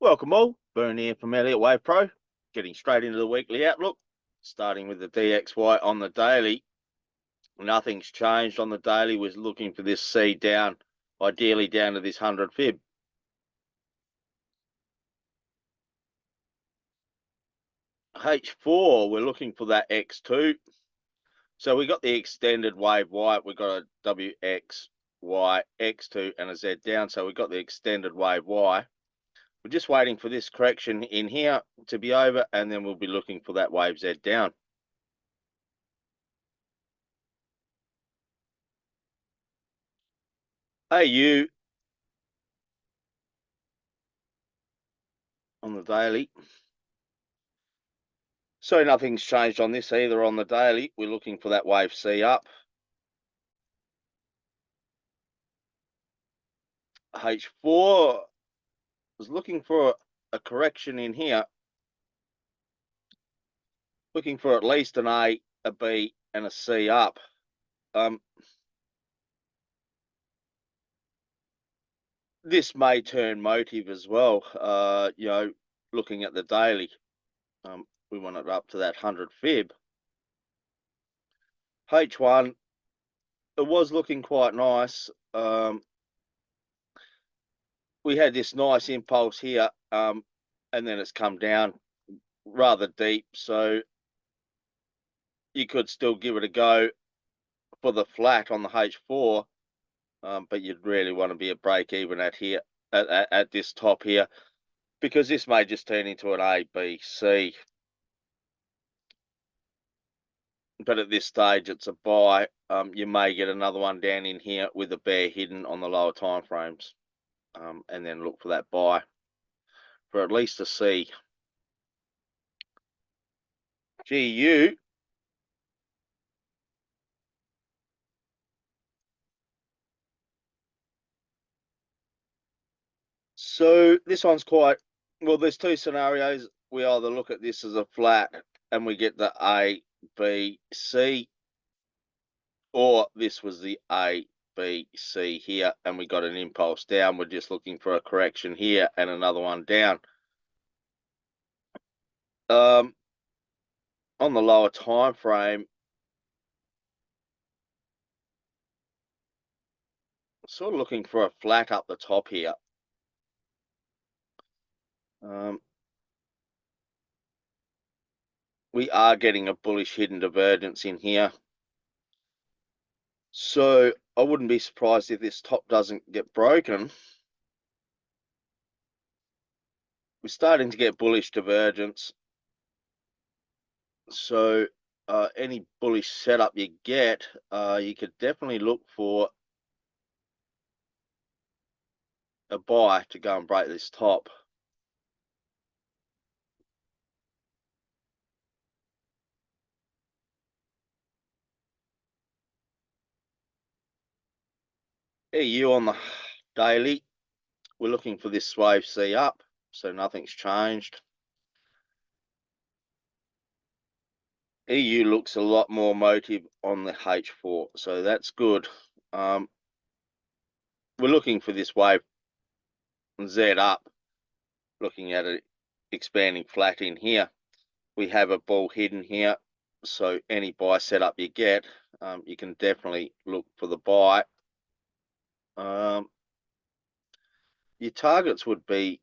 Welcome all, Bern here from EWPRO, getting straight into the weekly outlook, starting with the DXY on the daily. Nothing's changed on the daily. We're looking for this C down, ideally down to this 100 fib. H4, we're looking for that X2. So we got the extended wave Y, we got a WXY, X2 and a Z down. So we got the extended wave Y. We're just waiting for this correction in here to be over, and then we'll be looking for that wave Z down. AU on the daily. So nothing's changed on this either on the daily. We're looking for that wave C up. H4 was looking for a correction in here. Looking for at least an A, a B, and a C up. This may turn motive as well, looking at the daily. We want it up to that 100 fib. H1, it was looking quite nice. We had this nice impulse here, and then it's come down rather deep, so you could still give it a go for the flat on the H4, but you'd really want to be at break even at here at this top here, because this may just turn into an A, B, C. But at this stage, it's a buy. You may get another one down in here with a bear hidden on the lower time frames, and then look for that buy for at least a C. GU. So this one's quite, well, there's two scenarios. We either look at this as a flat and we get the A, B, C, or this was the A, B, C here, and we got an impulse down. We're just looking for a correction here and another one down. On the lower time frame, sort of looking for a flat up the top here. We are getting a bullish hidden divergence in here. So I wouldn't be surprised if this top doesn't get broken. We're starting to get bullish divergence. So any bullish setup you get, you could definitely look for a buy to go and break this top. EU on the daily, we're looking for this wave C up, so nothing's changed. EU looks a lot more motive on the H4, so that's good. We're looking for this wave Z up, looking at it expanding flat in here. We have a bull hidden here, so any buy setup you get, you can definitely look for the buy. Your targets would be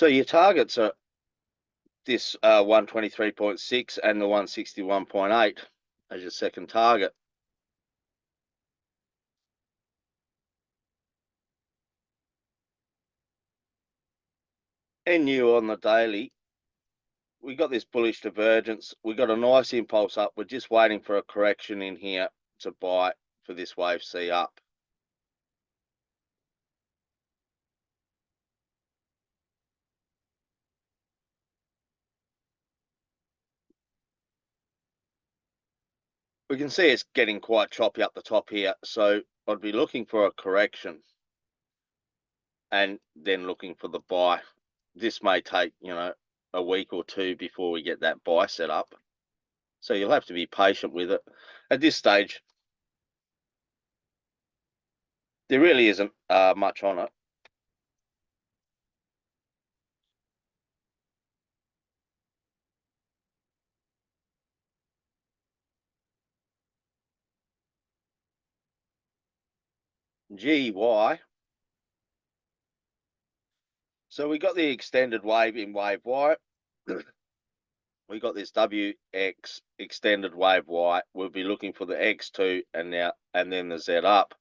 your targets are this 123.6 and the 161.8 as your second target. NU on the daily, we got this bullish divergence. We got a nice impulse up. We're just waiting for a correction in here to buy for this wave C up. We can see it's getting quite choppy up the top here, so I'd be looking for a correction. and then looking for the buy. This may take, a week or two before we get that buy set up. So you'll have to be patient with it. At this stage, there really isn't much on it. GY. So we got the extended wave in wave Y. We got this WX extended wave Y. We'll be looking for the X2 and then the Z up.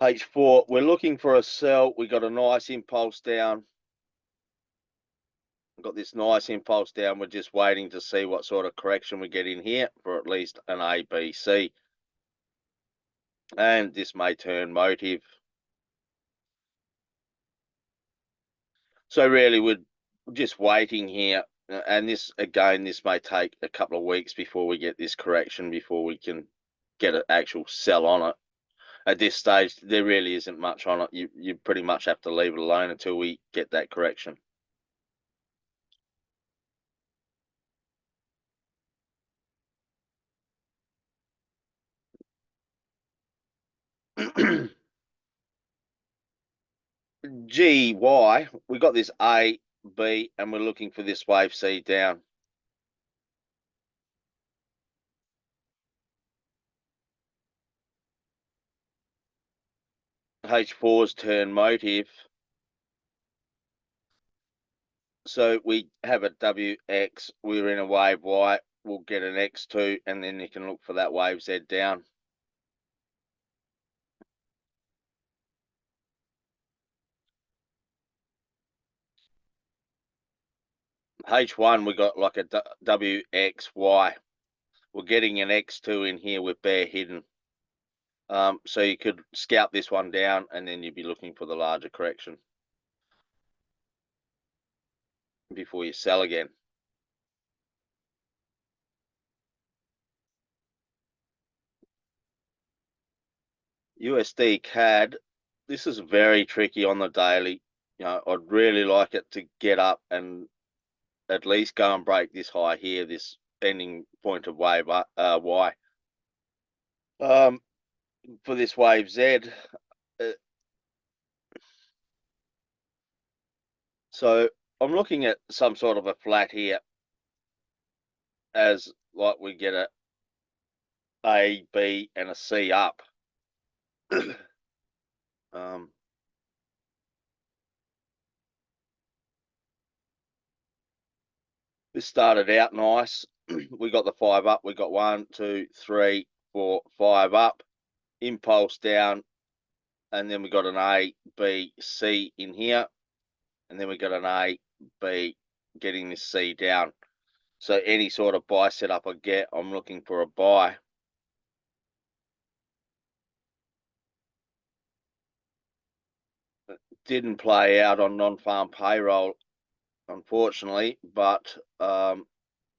H4, we're looking for a sell. We got a nice impulse down. We've got this nice impulse down. We're just waiting to see what sort of correction we get in here for at least an A, B, C. And this may turn motive. So really, we're just waiting here. And this may take a couple of weeks before we get this correction, before we can get an actual sell on it. At this stage, there really isn't much on it. You pretty much have to leave it alone until we get that correction. GY, we got this A, B, and we're looking for this wave C down. H4's turn motive. So we have a WX, we're in a wave Y, we'll get an X2, and then you can look for that wave Z down. H1, we got like a WXY. We're getting an X2 in here with bear hidden. So you could scalp this one down, and then you'd be looking for the larger correction before you sell again. USD CAD, this is very tricky on the daily. I'd really like it to get up and at least go and break this high here, this ending point of wave Y. For this wave Z, so I'm looking at some sort of a flat here, as like we get A, B, and a C up. This started out nice. We got the 5 up. We got 1, 2, 3, 4, 5 up. Impulse down, and then we got an A, B, C in here, and then we got an A, B, getting this C down. So any sort of buy setup I get, I'm looking for a buy. Didn't play out on non-farm payroll, unfortunately, but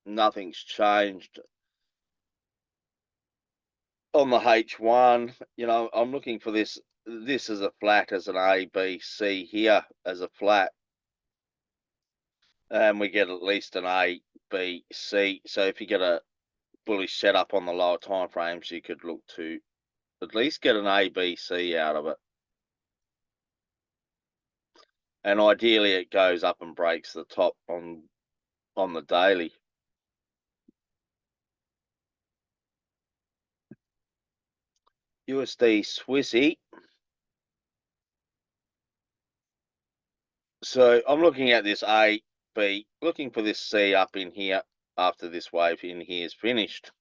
nothing's changed on the H1. I'm looking for this as a flat, as an A, B, C here as a flat, and we get at least an A, B, C. So if you get a bullish setup on the lower time frames, you could look to at least get an A, B, C out of it. And ideally it goes up and breaks the top on the daily. USD Swissy. So I'm looking at this A, B, looking for this C up in here after this wave in here is finished.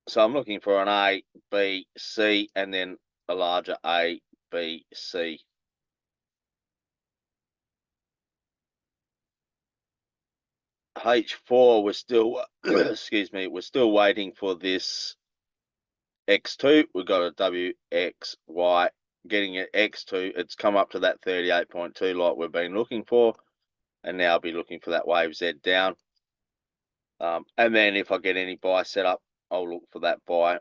So I'm looking for an A, B, C, and then a larger A, B, C. H4, we're still, excuse me, we're still waiting for this X2. We've got a WXY, getting an X2. It's come up to that 38.2 like we've been looking for. and now I'll be looking for that wave Z down. And then if I get any buy set up, I'll look for that buy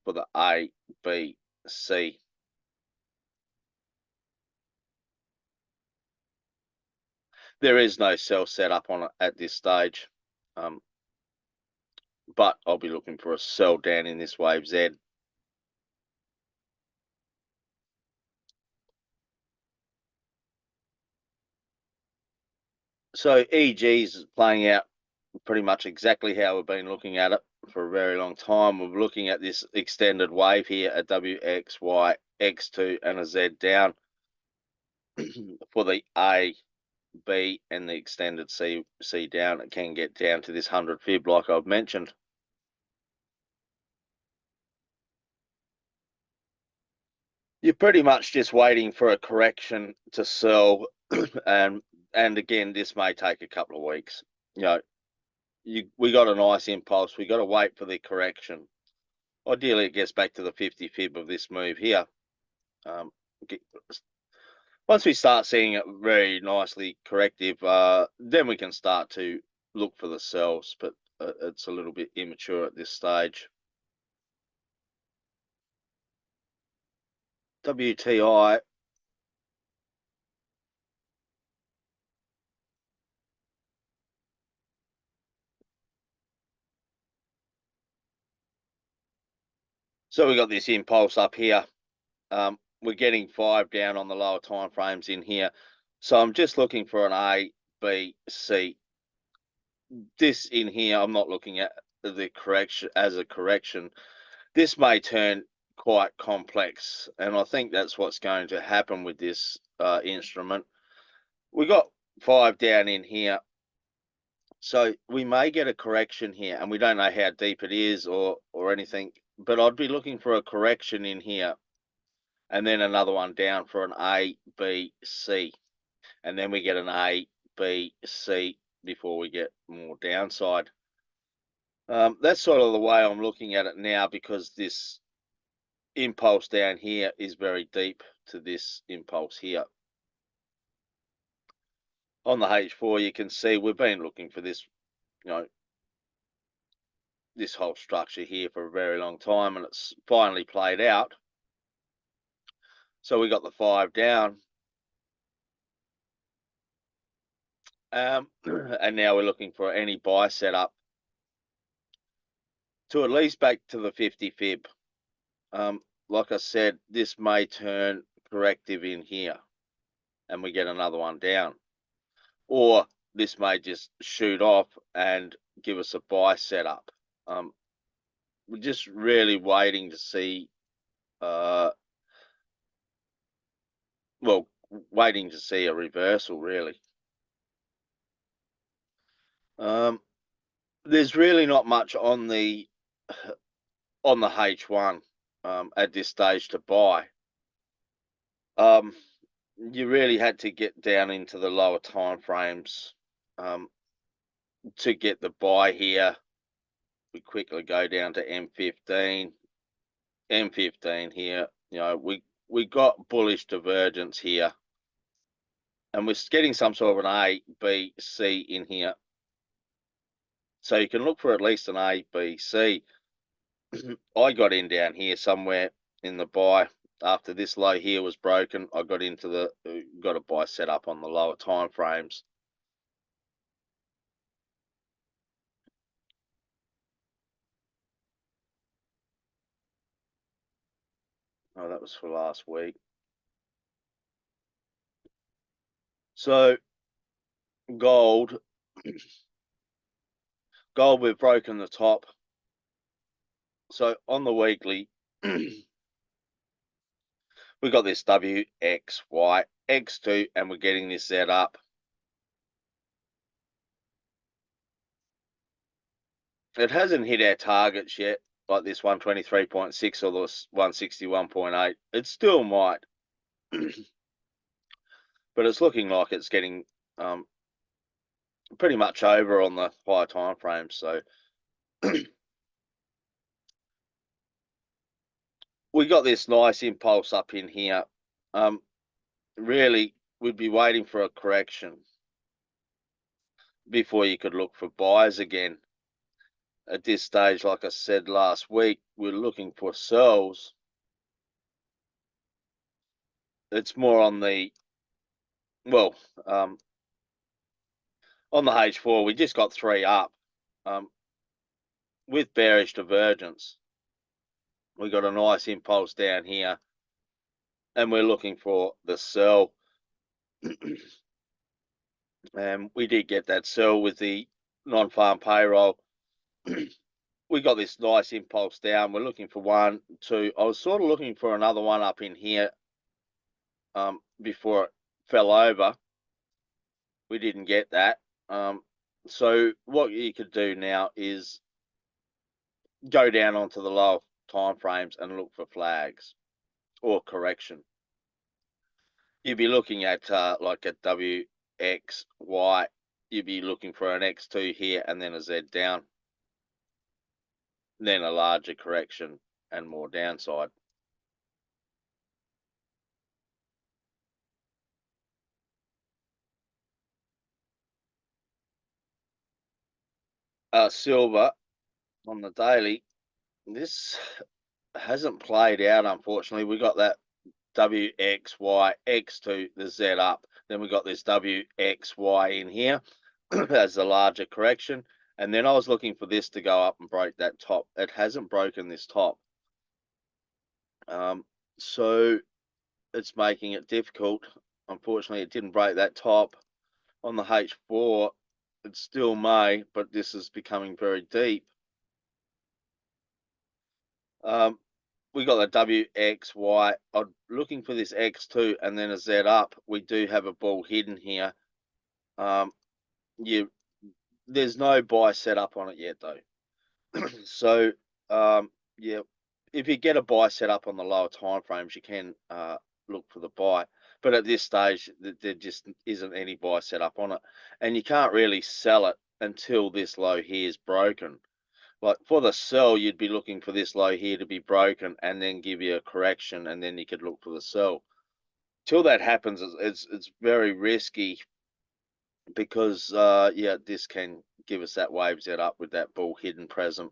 for the A, B, C. There is no sell set up on it at this stage, but I'll be looking for a sell down in this wave Z. So EG's is playing out pretty much exactly how we've been looking at it for a very long time. We're looking at this extended wave here, a WXY, X2 and a Z down for the A, B and the extended C down. It can get down to this 100 fib like I've mentioned. You're pretty much just waiting for a correction to sell, and again, this may take a couple of weeks. You know, we got a nice impulse. We got to wait for the correction. Ideally, it gets back to the 50 fib of this move here. Once we start seeing it very nicely corrective, then we can start to look for the sells, but it's a little bit immature at this stage. WTI. So we got this impulse up here. We're getting 5 down on the lower time frames in here. So I'm just looking for an A, B, C. This in here, I'm not looking at the correction as a correction. This may turn quite complex, and I think that's what's going to happen with this instrument. We got 5 down in here. So we may get a correction here, and we don't know how deep it is or anything, but I'd be looking for a correction in here, and then another one down for an A, B, C. And then we get an A, B, C before we get more downside. That's sort of the way I'm looking at it now, because this impulse down here is very deep to this impulse here. On the H4, you can see we've been looking for this, this whole structure here for a very long time, and it's finally played out. So we got the 5 down. And now we're looking for any buy setup to at least back to the 50 fib. Like I said, this may turn corrective in here and we get another one down, or this may just shoot off and give us a buy setup. We're just really waiting to see, waiting to see a reversal, really. There's really not much on the H1 at this stage to buy. You really had to get down into the lower time frames to get the buy here. We quickly go down to M15 here. We got bullish divergence here, and we're getting some sort of an A, B, C in here. So you can look for at least an A, B, C. I got in down here somewhere in the buy. After this low here was broken, I got into got a buy set up on the lower time frames. Oh, that was for last week. So gold, we've broken the top. So on the weekly, we got this WXY, X2, and we're getting this set up. It hasn't hit our targets yet, like this 123.6 or this 161.8. It still might, but it's looking like it's getting pretty much over on the higher time frames. So we got this nice impulse up in here. Really, we'd be waiting for a correction. before you could look for buys again. At this stage, like I said last week, we're looking for sells. It's more on the, well, on the H4, we just got 3 up with bearish divergence. We got a nice impulse down here, and we're looking for the sell. And we did get that sell with the non-farm payroll. We got this nice impulse down. We're looking for 1, 2. I was sort of looking for another one up in here before it fell over. We didn't get that. So what you could do now is go down onto the lower time frames and look for flags or correction. You'd be looking at like a WXY. You'd be looking for an X2 here and then a Z down, then a larger correction and more downside. Silver on the daily, this hasn't played out, unfortunately. We got that WXY X2, the Z up. Then we got this WXY in here as a larger correction. And then I was looking for this to go up and break that top. It hasn't broken this top. So it's making it difficult. Unfortunately, it didn't break that top. On the H4, it still may, but this is becoming very deep. We got the WXY. I'm looking for this X2 and then a Z up. We do have a ball hidden here. There's no buy set up on it yet though. So yeah, if you get a buy set up on the lower time frames, you can look for the buy. But at this stage, there just isn't any buy set up on it, and you can't really sell it until this low here is broken. Like for the sell, you'd be looking for this low here to be broken and then give you a correction, and then you could look for the sell. Till that happens, it's very risky because yeah, this can give us that wave set up with that bull hidden present.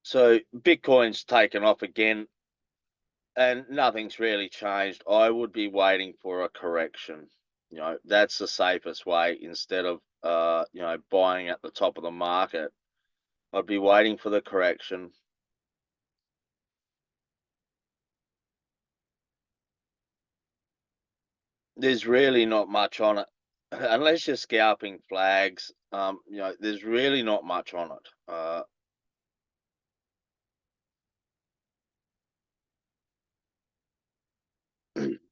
So Bitcoin's taken off again, and nothing's really changed. I would be waiting for a correction. That's the safest way instead of buying at the top of the market. I'd be waiting for the correction. There's really not much on it unless you're scalping flags. There's really not much on it.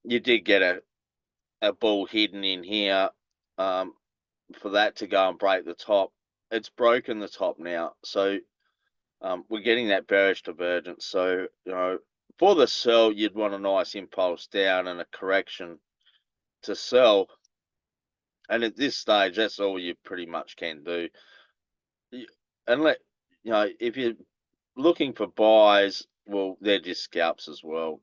You did get a bull hidden in here. For that to go and break the top, it's broken the top now. So we're getting that bearish divergence. So for the sell, you'd want a nice impulse down and a correction to sell. And at this stage, that's all you pretty much can do. And if you're looking for buys, well, they're just scalps as well.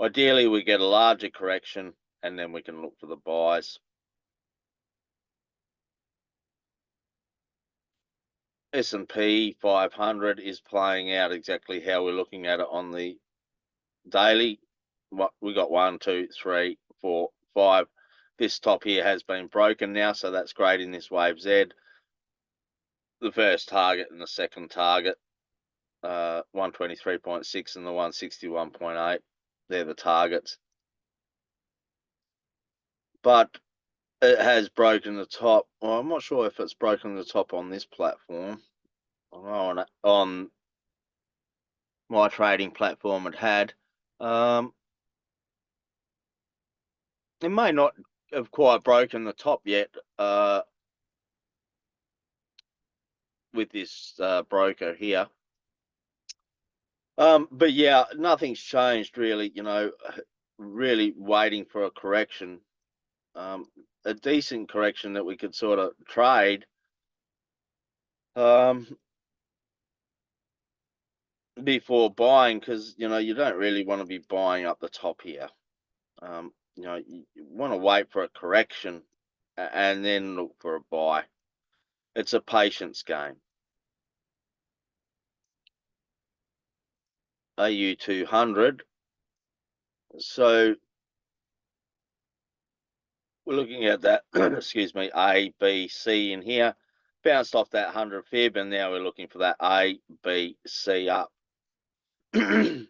Ideally, we get a larger correction, and then we can look for the buys. S&P 500 is playing out exactly how we're looking at it on the daily. We got 1, 2, 3, 4, 5. This top here has been broken now, so that's great in this wave Z. The first target and the second target, 123.6 and the 161.8. They're the targets. But it has broken the top. Well, I'm not sure if it's broken the top on this platform. On my trading platform, it had. It may not have quite broken the top yet with this broker here. But yeah, nothing's changed really. Really waiting for a correction, a decent correction that we could sort of trade. before buying, because you don't really want to be buying up the top here. You want to wait for a correction and then look for a buy. It's a patience game. AU 200. So we're looking at that, excuse me, A, B, C in here. Bounced off that 100 fib, and now we're looking for that A, B, C up. We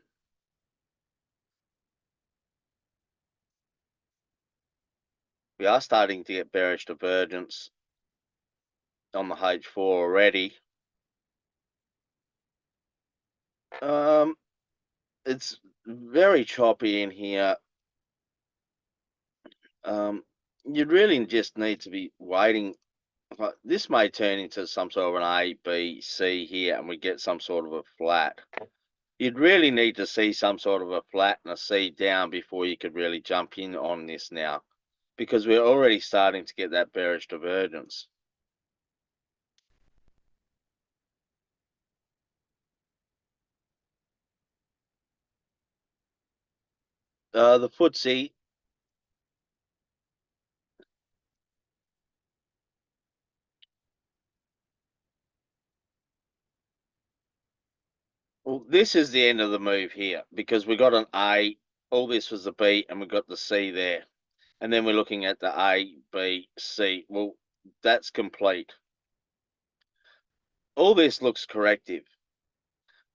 are starting to get bearish divergence on the H4 already. It's very choppy in here. You'd really just need to be waiting. This may turn into some sort of an A, B, C here, and we get some sort of a flat. You'd really need to see some sort of a flat and a C down before you could really jump in on this now, because we're already starting to get that bearish divergence. The FTSE, well, this is the end of the move here, because we got an A, all this was the B, and we got the C there. And then we're looking at the A, B, C. Well, that's complete. All this looks corrective.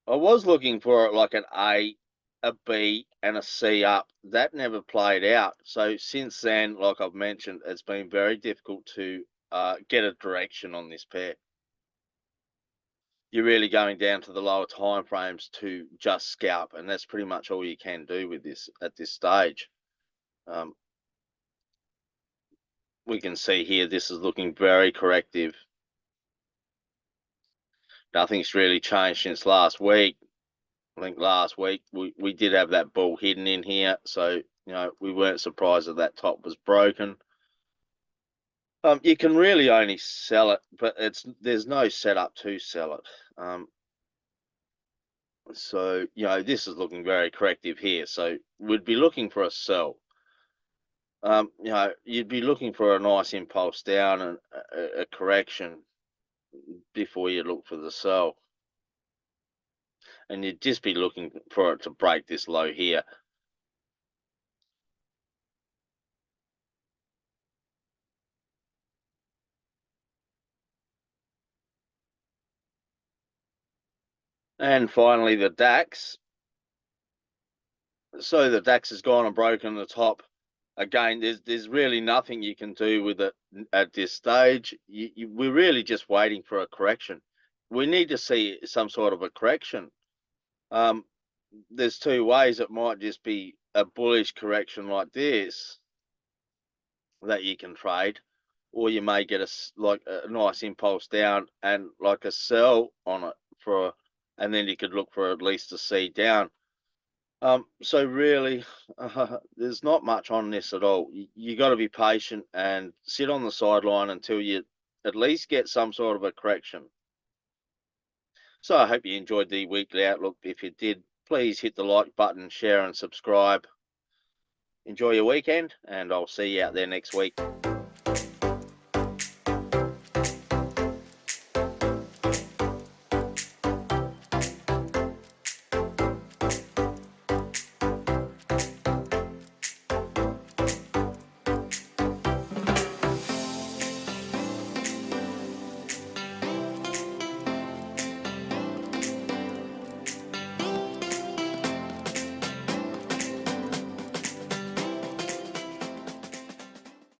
I was looking for like an A, a B, and a C up. That never played out. So since then, like I've mentioned, it's been very difficult to get a direction on this pair. You're really going down to the lower time frames to just scalp, and that's pretty much all you can do with this at this stage. We can see here this is looking very corrective. Nothing's really changed since last week. I think last week we did have that bull hidden in here, so we weren't surprised that top was broken. You can really only sell it, but there's no setup to sell it. So this is looking very corrective here. So we'd be looking for a sell. You'd be looking for a nice impulse down and a correction before you look for the sell. And you'd just be looking for it to break this low here. And finally, the DAX. So the DAX has gone and broken the top. Again, there's really nothing you can do with it at this stage. We're really just waiting for a correction. We need to see some sort of a correction. There's two ways. It might just be a bullish correction like this that you can trade, or you may get a nice impulse down and like a sell on it and then you could look for at least a C down. So really, there's not much on this at all. You got to be patient and sit on the sideline until you at least get some sort of a correction. So I hope you enjoyed the weekly outlook. If you did, please hit the like button, share and subscribe. Enjoy your weekend, and I'll see you out there next week.